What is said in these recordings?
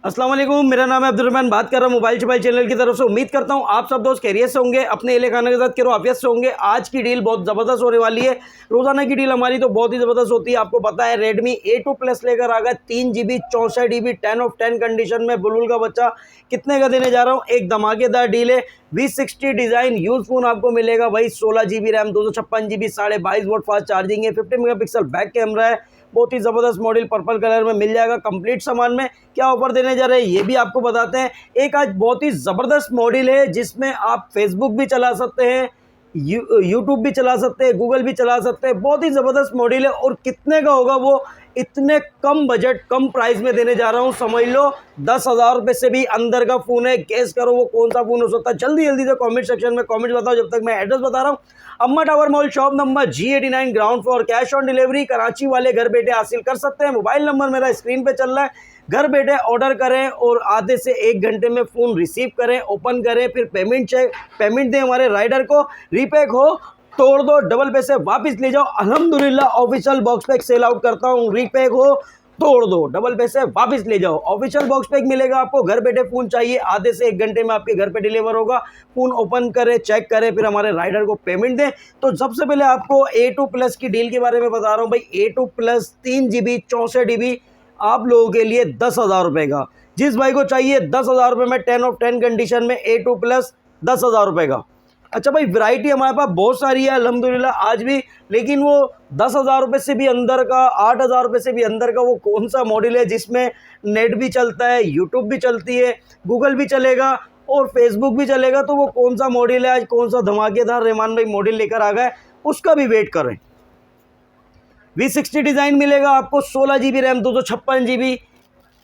अस्सलाम वालेकुम, मेरा नाम है अब्दुल रहमान। बात कर रहा हूँ मोबाइल शोबाइल चैनल की तरफ से। उम्मीद करता हूँ आप सब दोस्त खैरियत से होंगे, अपने एले खाना के साथ करो आफियत से होंगे। आज की डील बहुत ज़बरदस्त होने वाली है। रोज़ाना की डील हमारी तो बहुत ही ज़बरदस्त होती है। आपको पता है रेडमी A2 प्लस लेकर आ गया 3 GB 64 GB 10 ऑफ 10 कंडीशन में बुलबुल का बच्चा। कितने का देने जा रहा हूँ? एक धमाकेदार डील है। V60 डिज़ाइन यूज फोन आपको मिलेगा भाई। 16 GB RAM, 256 GB, 22.5 volt fast charging है, 50 मेगापिक्सल बैक कैमरा है। बहुत ही ज़बरदस्त मॉडल पर्पल कलर में मिल जाएगा। कंप्लीट सामान में क्या ऑफर देने जा रहे हैं ये भी आपको बताते हैं। एक आज बहुत ही ज़बरदस्त मॉडल है जिसमें आप फेसबुक भी चला सकते हैं, यूट्यूब भी चला सकते हैं, गूगल भी चला सकते हैं। बहुत ही ज़बरदस्त मॉडल है। और कितने का होगा वो? इतने कम बजट कम प्राइस में देने जा रहा हूँ। समझ लो 10,000 रुपये से भी अंदर का फ़ोन है। गेस करो वो कौन सा फ़ोन हो सकता है। जल्दी जल्दी से कमेंट सेक्शन में कमेंट बताओ। जब तक मैं एड्रेस बता रहा हूँ, अम्मा tower mall, shop number G89, ground floor. Cash on delivery Karachi वाले घर बैठे हासिल कर सकते हैं। मोबाइल नंबर मेरा स्क्रीन पे चल रहा है। घर बैठे ऑर्डर करें और आधे से 1 घंटे में फ़ोन रिसीव करें, ओपन करें, फिर पेमेंट दें हमारे राइडर को। रीपैक हो तोड़ दो, डबल पैसे वापस ले जाओ। अल्हम्दुलिल्लाह official box pack sell out करता हूँ। रीपैक हो तोड़ दो, डबल पैसे वापस ले जाओ। ऑफिशियल बॉक्स पैक मिलेगा आपको। घर बैठे फ़ोन चाहिए, आधे से 1 घंटे में आपके घर पे डिलीवर होगा। फ़ोन ओपन करें, चेक करें, फिर हमारे राइडर को पेमेंट दें। तो सबसे पहले आपको A2 प्लस की डील के बारे में बता रहा हूँ भाई। A2 प्लस 3 GB 64 GB आप लोगों के लिए 10,000 रुपये का। जिस भाई को चाहिए 10,000 रुपये में 10 ऑफ 10 कंडीशन में A2 प्लस 10,000 रुपये का। अच्छा भाई, वैरायटी हमारे पास बहुत सारी है अल्हम्दुलिल्लाह आज भी। लेकिन वो 10,000 रुपये से भी अंदर का, 8,000 रुपये से भी अंदर का वो कौन सा मॉडल है जिसमें नेट भी चलता है, यूट्यूब भी चलती है, गूगल भी चलेगा और फेसबुक भी चलेगा? तो वो कौन सा मॉडल है आज? कौन सा धमाकेदार रहमान भाई मॉडल लेकर आ गए, उसका भी वेट करें। V60 डिज़ाइन मिलेगा आपको। 16 GB रैम, 256 GB।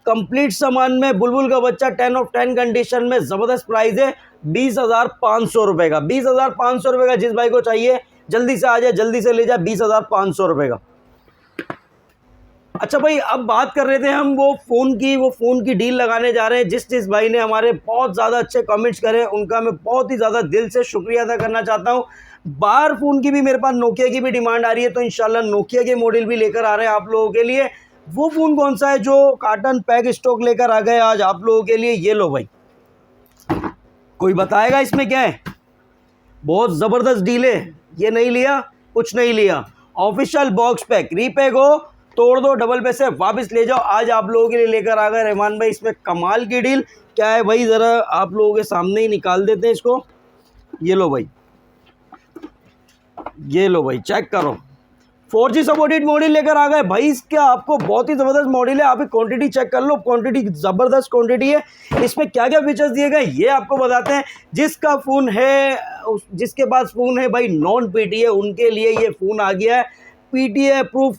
कंप्लीट सामान में बुलबुल का बच्चा 10 ऑफ 10 कंडीशन में। ज़बरदस्त प्राइस है 20,500 रुपये का। 20,500 रुपये का जिस भाई को चाहिए जल्दी से आ जाए, जल्दी से ले जाए। 20,500 रुपये का। अच्छा भाई, अब बात कर रहे थे हम वो फ़ोन की डील लगाने जा रहे हैं। जिस भाई ने हमारे बहुत ज़्यादा अच्छे कमेंट्स करे उनका मैं बहुत ही ज़्यादा दिल से शुक्रिया अदा करना चाहता हूँ। बाहर फ़ोन की भी मेरे पास नोकिया की भी डिमांड आ रही है, तो इंशाल्लाह नोकिया के मॉडल भी लेकर आ रहे हैं आप लोगों के लिए। वो फ़ोन कौन सा है जो कार्टन पैक स्टॉक लेकर आ गए आज आप लोगों के लिए? ये लो भाई, कोई बताएगा इसमें क्या है? बहुत ज़बरदस्त डील है। ये नहीं लिया, कुछ नहीं लिया। ऑफिशियल बॉक्स पैक, रीपैक हो तोड़ दो, डबल पैसे वापस ले जाओ। आज आप लोगों के लिए लेकर आ गए रहमान भाई इसमें कमाल की डील। क्या है भाई, ज़रा आप लोगों के सामने ही निकाल देते हैं इसको। ये लो भाई, ये लो भाई, चेक करो। 4G सपोर्टेड मॉडल लेकर आ गए भाई। इसका आपको बहुत ही ज़बरदस्त मॉडल है। आप क्वांटिटी चेक कर लो, क्वांटिटी ज़बरदस्त क्वांटिटी है। इसमें क्या क्या फीचर्स दिए गए ये आपको बताते हैं। जिसका फ़ोन है, जिसके पास फ़ोन है भाई नॉन PTA, उनके लिए ये फ़ोन आ गया है। PTA अप्रूव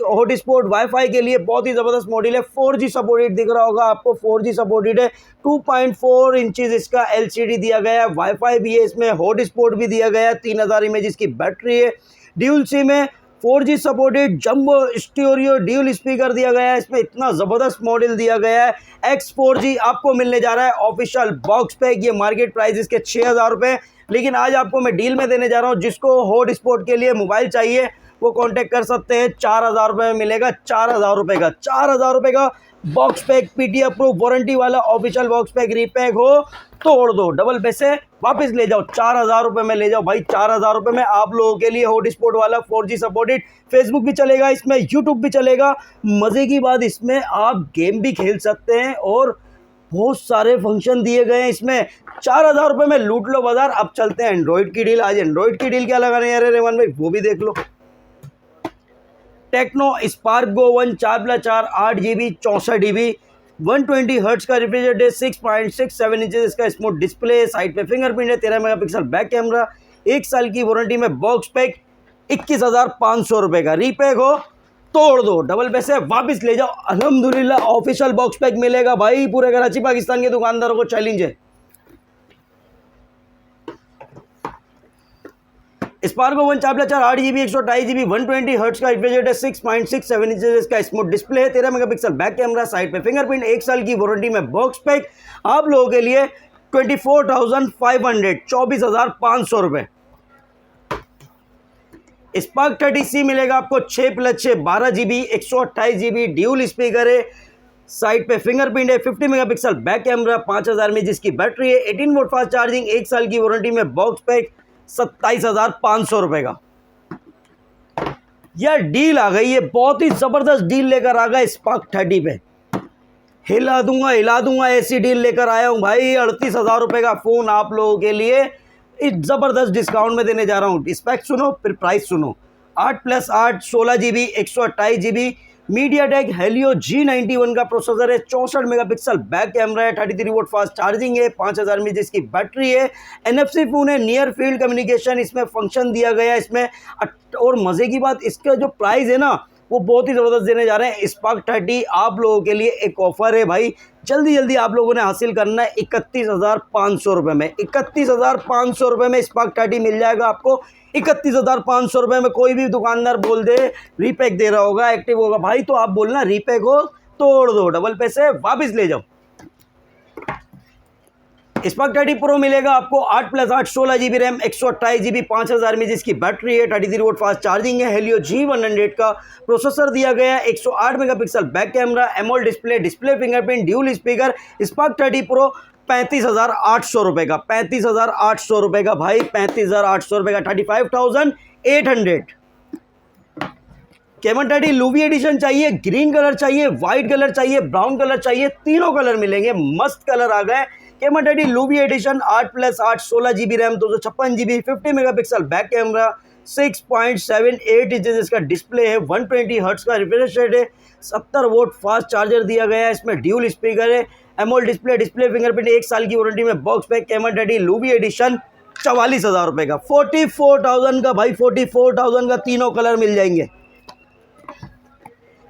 हॉटस्पॉट वाईफाई के लिए बहुत ही ज़बरदस्त मॉडल है। 4G सपोर्टेड दिख रहा होगा आपको, 4G सपोर्टेड है। 2.4 इंचज़ इसका LCD दिया गया है। वाईफाई भी है इसमें, हॉटस्पॉट भी दिया गया है। 3000 mAh की बैटरी है। ड्यूल सिम है। 4G supported jumbo stereo dual speaker दिया गया है इसमें। इतना ज़बरदस्त मॉडल दिया गया है। X4G आपको मिलने जा रहा है ऑफिशियल बॉक्स पैक। ये मार्केट प्राइस इसके 6,000 रुपये, लेकिन आज आपको मैं डील में देने जा रहा हूँ। जिसको हॉट स्पॉट के लिए मोबाइल चाहिए वो कांटेक्ट कर सकते हैं। 4,000 रुपये में मिलेगा। 4,000 रुपये का, 4,000 रुपये का box pack, PTA approve warranty वाला ऑफिशियल बॉक्स पैक। रीपैक हो तोड़ दो, डबल पैसे वापस ले जाओ। 4,000 रुपये में ले जाओ भाई। 4,000 रुपये में आप लोगों के लिए हॉटस्पॉट वाला 4G सपोर्टेड, फेसबुक भी चलेगा इसमें, यूट्यूब भी चलेगा। मज़े की बात इसमें आप गेम भी खेल सकते हैं और बहुत सारे फंक्शन दिए गए हैं इसमें। 4,000 रुपये में लूट लो बाजार। अब चलते हैं एंड्रॉइड की डील। आज एंड्रॉइड की डील क्या लगाने यार रेमान भाई, वो भी देख लो। Tecno spark go 1 4+4 8 GB 64 GB 120 hertz का रिफ्रेश रेट, 6.67 इंचेस इसका स्मूथ डिस्प्ले, साइड पे फिंगरप्रिंट है, 13 मेगापिक्सल बैक कैमरा, 1 साल की वारंटी में बॉक्स पैक। 21,500 रुपये का। रीपैक हो तोड़ दो, डबल पैसे वापस ले जाओ। अल्हम्दुलिल्लाह ऑफिशियल बॉक्स पैक मिलेगा भाई। पूरे कराची पाकिस्तान के दुकानदारों को चैलेंज है। स्पार्को 1 4+4 8 GB 128 GB 120 हर्ट्ज का रिफ्रेश रेट है, 6.67 इंचेस इसका स्मूथ डिस्प्ले है, 13 मेगापिक्सल बैक कैमरा, साइड पे फिंगरप्रिंट, 1 साल की वारंटी में बॉक्स पैक। आप लोगों के लिए 24,500 24,500 रुपये। स्पार्क 30C मिलेगा आपको 6+6 12 GB 128 GB ड्यूल स्पीकर है, साइड पे फिंगरप्रिंट है, 50 मेगापिक्सल बैक कैमरा, 5000 में जिसकी बैटरी है, 18 वोल्ट फास्ट चार्जिंग, 1 साल की वारंटी में बॉक्स पैक 27,500 रुपए का। यार डील आ गई है, बहुत ही जबरदस्त डील लेकर आ गया स्पार्क 30 पे। हिला दूंगा ऐसी डील लेकर आया हूं भाई। 38,000 रुपए का फोन आप लोगों के लिए इस जबरदस्त डिस्काउंट में देने जा रहा हूं। स्पेक सुनो फिर प्राइस सुनो। 8+8 16 GB 128 GB MediaTek Helio G91 का प्रोसेसर है, 64 मेगापिक्सल बैक कैमरा है, 33 वोल्ट फास्ट चार्जिंग है, 5000 में जिसकी बैटरी है, NFC फोन है, नियर फील्ड कम्युनिकेशन इसमें फंक्शन दिया गया है इसमें। और मज़े की बात इसका जो प्राइस है ना वो बहुत ही ज़बरदस्त देने जा रहे हैं। स्पार्क 30 आप लोगों के लिए एक ऑफर है भाई, जल्दी जल्दी आप लोगों ने हासिल करना है। 31,500 रुपये में, 31,500 रुपये में स्पार्क 30 मिल जाएगा आपको। 31,500 रुपये में कोई भी दुकानदार बोल दे रीपैक दे रहा होगा, एक्टिव होगा भाई, तो आप बोलना रीपैक हो तोड़ दो, डबल पैसे वापस ले जाओ। स्पार्क 30 प्रो मिलेगा आपको 8+8 16 GB रैम, 128 GB 5000 में जिसकी बैटरी है, 33 वोल्ट फास्ट चार्जिंग है, हेलियो G100 का प्रोसेसर दिया गया है, 108 megapixel back camera, AMOLED display fingerprint dual speaker. Spark 30 pro 35,800 रुपये का, 35,800 रुपये का भाई, 35,800 रुपये का, 35,800। Camon 30 लूवी एडिशन चाहिए, ग्रीन कलर चाहिए, व्हाइट कलर चाहिए, ब्राउन कलर चाहिए, तीनों कलर मिलेंगे, मस्त कलर आ गए। Camon 30 Loewe edition 8+8 16 GB RAM, 256 GB, 50 megapixel back camera, 6.78 inches इसका डिस्प्ले है, 120 हर्ट्ज का रिफ्रेश रेट है, 70 वोल्ट फास्ट चार्जर दिया गया है, इसमें ड्यूल स्पीकर है, एमोलेड डिस्प्ले फिंगरप्रिंट, 1 साल की वारंटी में box pack. Camon 30 Loewe addition 44,000 रुपये का, 44,000 का भाई, 44,000 का तीनों कलर मिल जाएंगे।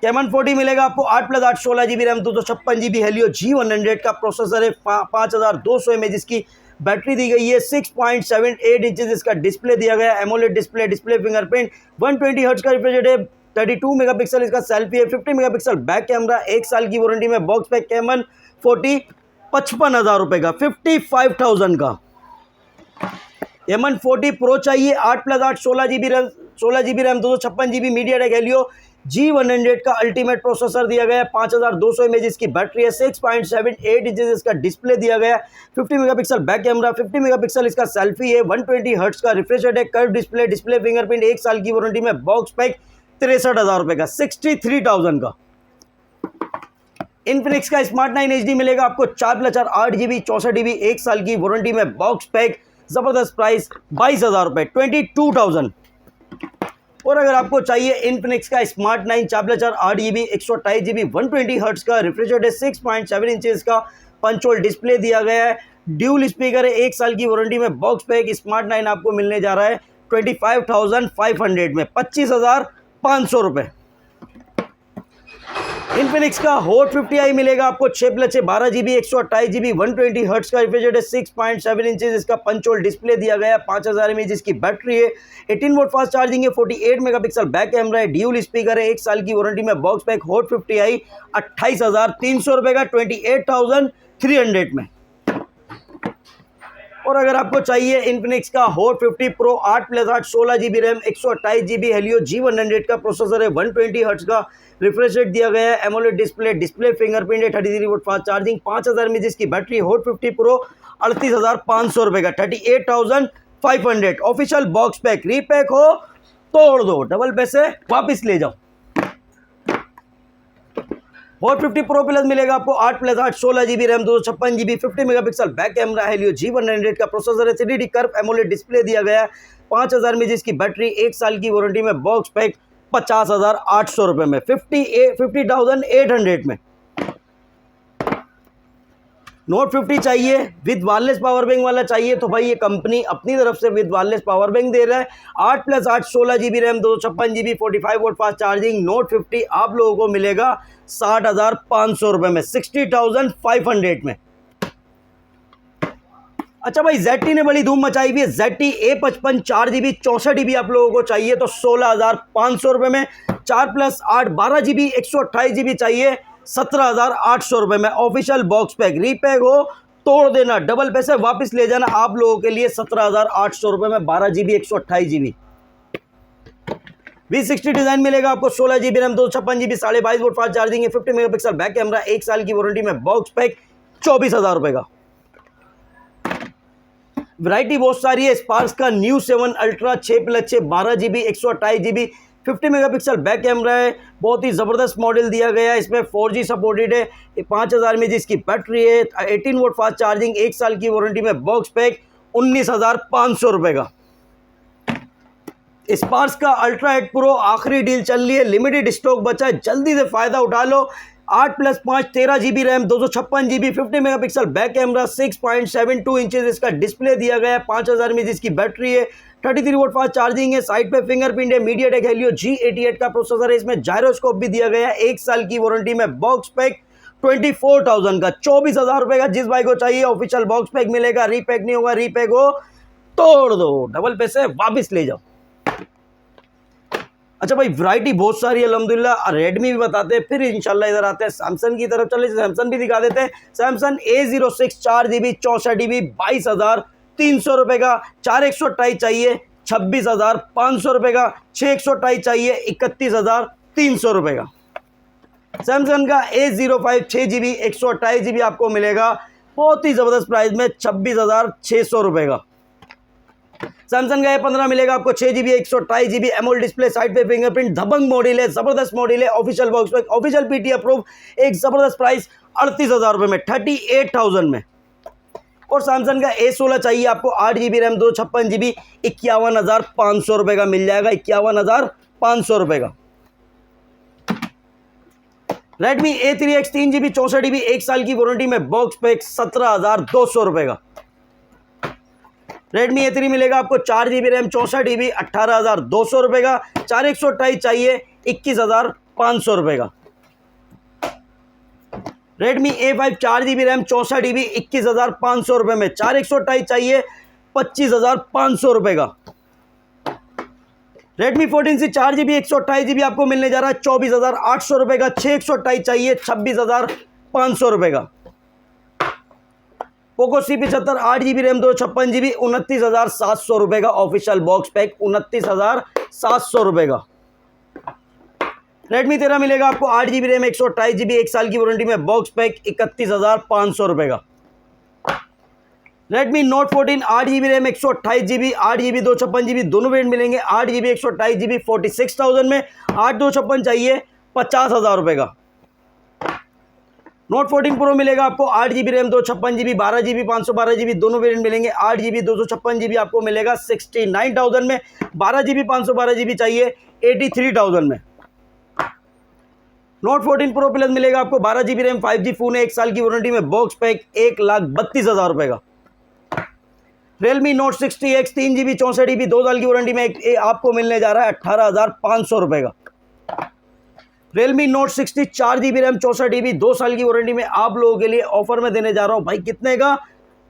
Camon 40 मिलेगा आपको 8+8 16 GB RAM, 256 GB Helio G100 का प्रोसेसर है, 5200 mAh इसकी बैटरी दी गई है, 6.78 इंचेस इसका डिस्प्ले दिया गया है, एमोलेड डिस्प्ले फिंगरप्रिंट, 120 हर्ट्ज का रिफ्रेश रेट है, 32 मेगापिक्सल इसका सेल्फी है, 50 मेगापिक्सल बैक कैमरा, 1 साल की वारंटी में बॉक्स पैक। Camon 40 55,000 रुपये का, 55,000 का। Camon 40 प्रो चाहिए, 8+8 16 GB RAM, 256 GB MediaTek Helio G100 का अल्टीमेट प्रोसेसर दिया गया है, 5200 mAh इसकी बैटरी है, 6.78 इंचेस इसका डिस्प्ले दिया गया है, 50 मेगापिक्सल बैक कैमरा, 50 मेगापिक्सल इसका सेल्फी है, 120 हर्ट्ज का रिफ्रेश रेट है, कर्व डिस्प्ले फिंगरप्रिंट, 1 साल की वारंटी में बॉक्स पैक। 63,000 रुपये का, 63,000 का। इन्फिनिक्स का स्मार्ट 9 HD मिलेगा आपको 4+4 8 GB 64 GB, 1 साल की वारंटी में बॉक्स पैक। जबरदस्त प्राइस 22,000 रुपये, 22,000। और अगर आपको चाहिए इन्फिनिक्स का स्मार्ट 9 4+4 8 GB 128 GB 120 हर्ट्ज का रिफ्रेश रेट है, 6.7 इंचेस का पंच होल डिस्प्ले दिया गया है, ड्यूल स्पीकर है, 1 साल की वारंटी में बॉक्स पैक। स्मार्ट 9 आपको मिलने जा रहा है 25,500 में, 25,500 रुपये। इन्फिनिक्स का हॉट 50i मिलेगा आपको 6+6 12 GB 128 GB 120 हर्ट्ज का रिफ्रेश रेट है, 6.7 इंचेस इसका पंच होल डिस्प्ले दिया गया है, 5000 mAh इसकी बैटरी है, 18 वोल्ट फास्ट चार्जिंग है, 48 मेगापिक्सल बैक कैमरा है, ड्यूल स्पीकर है, 1 साल की वारंटी में बॉक्स पैक। हॉट 50i 28,300 रुपये का, 28,300 में। और अगर आपको चाहिए इन्फिनिक्स का hot 50 pro 8+8 16 GB RAM, 128 GB Helio G100 का प्रोसेसर है, 120 हर्ट्ज का रिफ्रेश रेट दिया गया है, एमोलेड डिस्प्ले फिंगरप्रिंट है, 33 वोल्ट फास्ट चार्जिंग, 5000 mAh इसकी बैटरी। हॉट 50 प्रो 38,500 रुपये का, 38,500। ऑफिशियल बॉक्स पैक, रीपैक हो तोड़ दो, डबल पैसे वापस ले जाओ। हॉट 50 प्रो प्लस मिलेगा आपको 8+8 16 GB RAM, 256 GB 50 megapixel back camera, Helio G100 का प्रोसेसर है, 3D कर्व एमोलेड डिस्प्ले दिया गया है, 5000 mAh इसकी बैटरी, 1 साल की वारंटी में बॉक्स पैक। 50,800 रुपये में, 50,800 में। नोट 50 चाहिए विद वायरलेस पावर बैंक वाला चाहिए तो भाई ये कंपनी अपनी तरफ से विद वायरलेस पावर बैंक दे रहा है। 8+8 16 GB RAM, 256 GB 45 volt fast charging. Note 50 आप लोगों को मिलेगा 60,500 रुपये में, 60,500 में। अच्छा भाई ZT ने बड़ी धूम मचाई हुई है। ZT A55 4 GB 64 GB आप लोगों को चाहिए तो 16,500 रुपये में। 4+8 12 GB 128 GB चाहिए 17,800 रुपये में। ऑफिशियल बॉक्स पैक, रीपैक हो तोड़ देना, डबल पैसे वापस ले जाना। आप लोगों के लिए 17,800 रुपये में 12 GB 128 GB। V60 डिजाइन मिलेगा आपको 16 GB RAM 256 GB 22.5 volt fast charging है 50 मेगापिक्सल बैक कैमरा 1 साल की वारंटी में बॉक्स पैक 24,000 रुपए का। वैरायटी बहुत सारी है। स्पार्क्स का new 7 ultra 6+6 12 GB 128 GB 50 megapixel back camera है, बहुत ही ज़बरदस्त मॉडल दिया गया है। इसमें 4G सपोर्टेड है, 5000 mAh इसकी बैटरी है, 18 वोल्ट फास्ट चार्जिंग 1 साल की वारंटी में बॉक्स पैक 19,500 रुपए का। स्पार्क्स का अल्ट्रा 8 प्रो आखिरी डील चल रही है, लिमिटेड स्टॉक बचा है, जल्दी से फ़ायदा उठा लो। 8+5 13 GB RAM 256 GB 50 megapixel back camera 6.72 inches इसका डिस्प्ले दिया गया है, 5000 mAh इसकी बैटरी है, 33 वोल्ट फास्ट चार्जिंग है, साइड पे फिंगरप्रिंट है, मीडियाटेक हेलियो G88 का प्रोसेसर है, इसमें जायरोस्कोप भी दिया गया है, 1 साल की वारंटी में बॉक्स पैक 24,000 का 24,000 रुपए का। जिस भाई को चाहिए ऑफिशियल बॉक्स पैक मिलेगा, रीपैक नहीं होगा, रीपैक हो तोड़ दो, डबल पैसे वापस ले जाओ। अच्छा भाई वैरायटी बहुत सारी है अल्हम्दुलिल्लाह, रेडमी भी बताते हैं, फिर इंशाल्लाह इधर आते हैं सैमसंग की तरफ, चले सैमसंग भी दिखा देते हैं। सैमसंग A06 4GB 64GB 22,300 रुपए का। 4128 चाहिए 26,500 रुपए का। 6128 चाहिए 31,300 रुपए का। सैमसंग का A05 6GB 128GB आपको मिलेगा बहुत ही ज़बरदस्त प्राइस में 26,600 रुपए का। सैमसंग का A15 मिलेगा आपको 6GB 128GB AMOLED display, side पे फिंगरप्रिंट, दबंग मॉडल है, जबरदस्त मॉडल है, official box pack, official PT approve, एक जबरदस्त प्राइस 38,000 रुपए में 38,000 में। और सैमसंग का A16 चाहिए आपको 8GB रैम 256GB 51,500 रुपए का मिल जाएगा, 51,500 रुपए का। रेडमी A3X 3GB 64GB 1 साल की वारंटी में बॉक्स पैक 17,200 रुपए का। रेडमी A3 मिलेगा आपको 4GB रैम 64GB 18,200 रुपए का। 4128 चाहिए 21,500 रुपए का। Redmi A5 4GB RAM 64GB 21,500 रुपए में। 4128 चाहिए 25,500 रुपए का। रेडमी 14C 4GB 128GB आपको मिलने जा रहा है 24,800 रुपए का। 6128 चाहिए 26,500 रुपए का। Poco C75 8GB RAM 256GB 29,700 रुपए का ऑफिशियल बॉक्स पैक 29,700 रुपए का। रेडमी 13 मिलेगा आपको 8GB रैम 128GB 1 साल की वारंटी में बॉक्स पैक 31,500 रुपए का। Redmi note 14 8GB RAM 128GB 8GB 256GB दोनों वेरिएंट मिलेंगे। 8GB 128GB 46,000 में, 8 256 चाहिए 50,000 रुपए का। नोट 14 प्रो मिलेगा आपको 8GB RAM 256GB 12GB 512GB दोनों वेरिएंट मिलेंगे। 8GB 256GB आपको मिलेगा 69,000 में, 12GB 512GB चाहिए 83,000 में। नोट 14 प्रो प्लस मिलेगा आपको 12GB रैम 5G फोन है, 1 साल की वारंटी में बॉक्स पैक 1,32,000 रुपए का। Realme note 60X 3GB 64GB 2 साल की वारंटी में आपको मिलने जा रहा है 18,500 रुपए का। Realme note 60 4GB RAM 64GB 2 साल की वारंटी में आप लोगों के लिए ऑफर में देने जा रहा हूं भाई कितने का,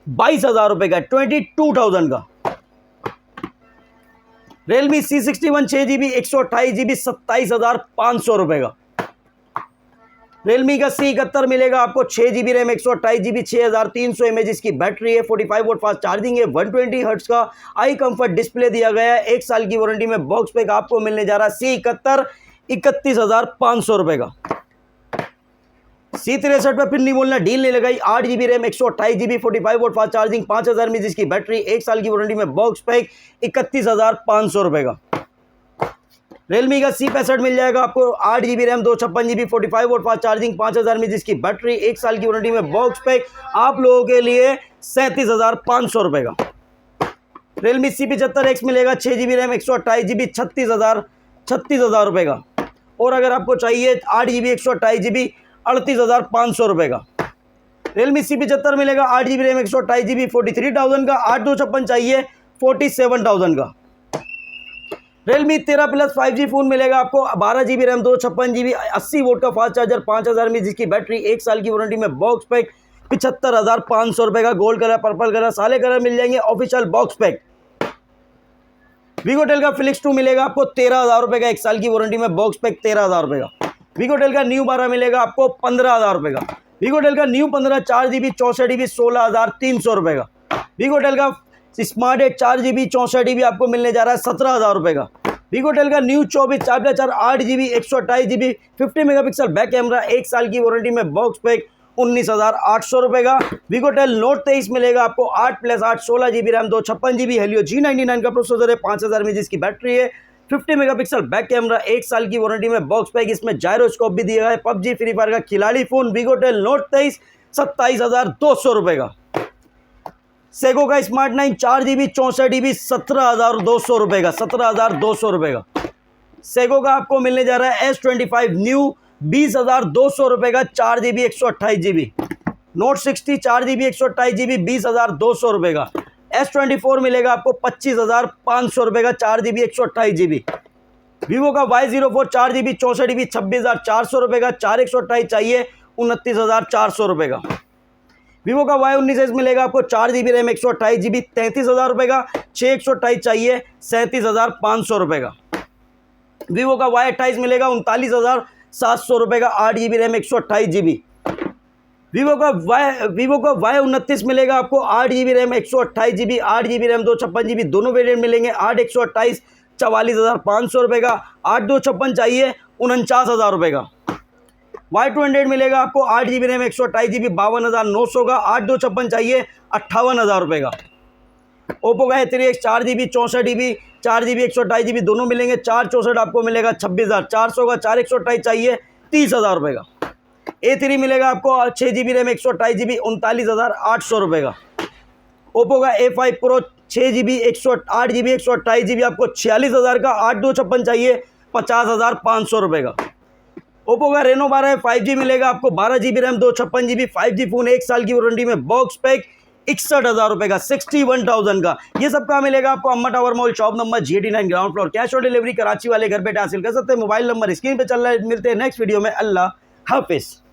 22,000 रुपए का, 22,000 का। रियलमी C61 6GB 128GB 27,500 रुपए का। रियलमी का C71 मिलेगा आपको 6GB रैम 128GB 6,300 mAh इसकी बैटरी है, 45 वोल्ट फास्ट चार्जिंग है, 120 हर्ट्ज का आई कंफर्ट डिस्प्ले दिया गया है, 1 साल की वारंटी में बॉक्स पैक आपको मिलने जा रहा है C71 31,500 रुपए का। C63 पर फिर नहीं बोलना, डील नहीं लगाई, 8GB RAM 128GB 45 volt fast charging 5,000 mAh इसकी बैटरी, 1 साल की वारंटी में बॉक्स पैक 31,500 रुपए का। रियलमी का C65 मिल जाएगा आपको 8GB RAM 256GB 45 volt fast charging 5,000 mAh इसकी बैटरी, 1 साल की वारंटी में बॉक्स पैक आप लोगों के लिए 37,500 रुपए का। रियलमी C75X मिलेगा 6GB रैम 128GB 36,000 रुपए का। और अगर आपको चाहिए 8GB 128GB 38,500 रुपए का। रियलमी C75 मिलेगा 8GB रैम 128GB 43,000 का, 8 256 चाहिए 47,000 का। रियलमी 13 प्लस 5G फोन मिलेगा आपको 12GB रैम 256GB 80 वोल्ट का फास्ट चार्जर 5,000 mAh जिसकी बैटरी, 1 साल की वारंटी में बॉक्स पैक 75,500 रुपए का। गोल्ड कलर, पर्पल कलर, सारे कलर मिल जाएंगे, ऑफिशियल बॉक्स पैक। वीगोटेल का फ्लिक्स 2 मिलेगा आपको 13,000 रुपए का, 1 साल की वारंटी में बॉक्स पैक 13,000 रुपए का। वीगोटेल का न्यू 12 मिलेगा आपको 15,000 रुपए का। वीगोटेल का न्यू 15 4GB 64GB 16,300 रुपए का। वीगोटेल का स्मार्ट 8 4GB 64GB आपको मिलने जा रहा है 17,000 रुपए का। वीगोटेल का new 24 4+4 8GB 128GB 50 megapixel back camera, 1 साल की वारंटी में बॉक्स पैक 19,800 रुपये का। वीगोटेल नोट 23 मिलेगा आपको 8+8 16GB RAM 256GB Helio G99 का प्रोसेसर है, 5000 mAh की बैटरी है, 50 मेगापिक्सल बैक कैमरा, 1 साल की वारंटी में बॉक्स पैक, इसमें जायरोस्कोप भी दिया है। पबजी फ्री फायर का खिलाड़ी फोन वीगोटेल नोट 23 27,200 रुपये का। सेगो का स्मार्ट 9 4GB 64GB 17,200 रुपये का, 17,200 रुपये का। सेगो का आपको मिलने जा रहा है S25 न्यू 20,200 रुपये का, 4GB 128GB। Note 60 4GB 128GB 20,200 रुपये का। S24 मिलेगा आपको 25,500 रुपये का, 4GB 128GB। वीवो का Y04 4GB 64GB 26,400 रुपये का, 4 128 चाहिए 29,400 रुपये का। वीवो का Y19s मिलेगा आपको 4GB रैम 128GB 33,000 रुपये का, 6 128 चाहिए 37,500 रुपये का। वीवो का Y28 मिलेगा 39,700 रुपये का, 8GB रैम 128GB। वीवो का Y29 मिलेगा आपको 8GB RAM 128GB 8GB RAM 256GB, दोनों वेरिएंट मिलेंगे। 8 128 44,500 रुपये का, 8 256 चाहिए 49,000 रुपये का। Y200 मिलेगा आपको 8GB रैम 128GB 52,900 का, 8 256 चाहिए 58,000 रुपये का। ओप्पो का A3X 4GB 64GB 4GB 128GB दोनों मिलेंगे। 4 64 आपको मिलेगा 26,400 का, 4 128 चाहिए 30,000 रुपये का। A3 मिलेगा आपको 6GB रैम 128GB 39,800 रुपये का। ओप्पो का A5 Pro 6GB 8GB 128GB आपको 46,000 का, 8 256 चाहिए 50,500 रुपये का। ओप्पो का Reno 12 5G मिलेगा आपको 12GB RAM 256GB 5G phone, 1 साल की वारंटी में बॉक्स पैक 61,000 रुपये का, 61,000 का। ये सब कहाँ मिलेगा आपको? अम्मा tower mall, shop number G89 ground floor. Cash on delivery Karachi वाले घर बैठे हासिल कर सकते हैं। मोबाइल नंबर स्क्रीन पे चल रहा है। मिलते हैं नेक्स्ट वीडियो में। अल्लाह हाफिज़।